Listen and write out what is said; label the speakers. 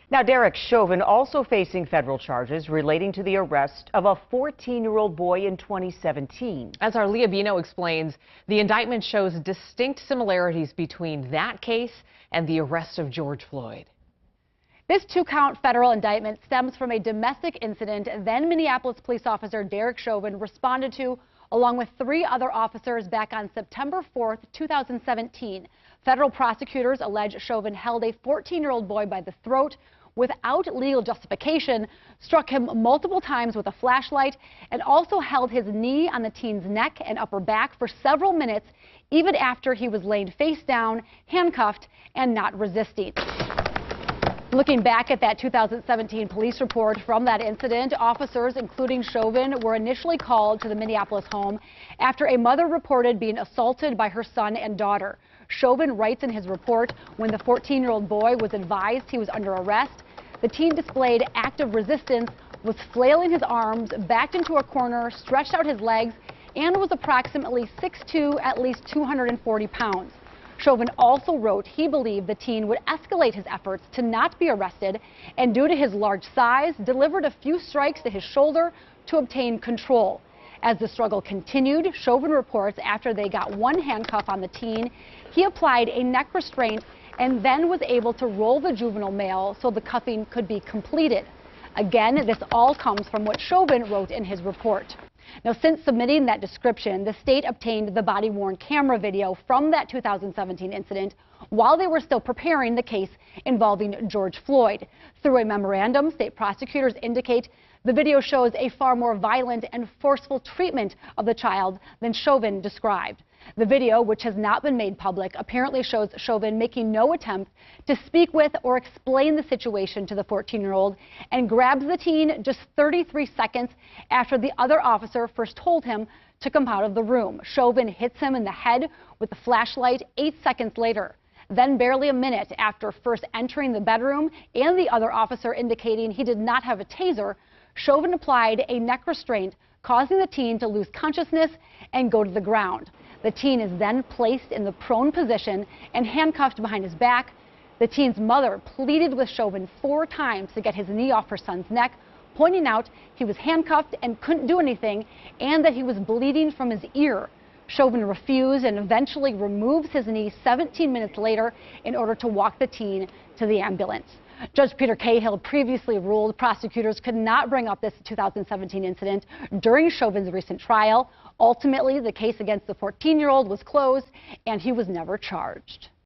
Speaker 1: Now, Derek Chauvin also facing federal charges relating to the arrest of a 14-year-old boy in 2017.
Speaker 2: As our Leah Bino explains, the indictment shows distinct similarities between that case and the arrest of George Floyd.
Speaker 3: This two-count federal indictment stems from a domestic incident then Minneapolis police officer Derek Chauvin responded to along with 3 other officers back on September 4th, 2017. Federal prosecutors allege Chauvin held a 14-year-old boy by the throat without legal justification, struck him multiple times with a flashlight, and also held his knee on the teen's neck and upper back for several minutes, even after he was laid face down, handcuffed, and not resisting. Looking back at that 2017 police report from that incident, officers, including Chauvin, were initially called to the Minneapolis home after a mother reported being assaulted by her son and daughter. Chauvin writes in his report, when the 14-year-old boy was advised he was under arrest, the teen displayed active resistance, was flailing his arms, backed into a corner, stretched out his legs, and was approximately 6'2", at least 240 pounds. Chauvin also wrote he believed the teen would escalate his efforts to not be arrested, and due to his large size, delivered a few strikes to his shoulder to obtain control. As the struggle continued, Chauvin reports after they got one handcuff on the teen, he applied a neck restraint and then was able to roll the juvenile male so the cuffing could be completed. Again, this all comes from what Chauvin wrote in his report. Now, since submitting that description, the state obtained the body-worn camera video from that 2017 incident while they were still preparing the case involving George Floyd. Through a memorandum, state prosecutors indicate the video shows a far more violent and forceful treatment of the child than Chauvin described. The video, which has not been made public, apparently shows Chauvin making no attempt to speak with or explain the situation to the 14-year-old and grabs the teen just 33 seconds after the other officer first told him to come out of the room. Chauvin hits him in the head with a flashlight 8 seconds later. Then barely a minute after first entering the bedroom and the other officer indicating he did not have a taser, Chauvin applied a neck restraint, causing the teen to lose consciousness and go to the ground. The teen is then placed in the prone position and handcuffed behind his back. The teen's mother pleaded with Chauvin 4 times to get his knee off her son's neck, pointing out he was handcuffed and couldn't do anything and that he was bleeding from his ear. Chauvin refused and eventually removes his knee 17 minutes later in order to walk the teen to the ambulance. Judge Peter Cahill previously ruled prosecutors could not bring up this 2017 incident during Chauvin's recent trial. Ultimately, the case against the 14-year-old was closed and he was never charged.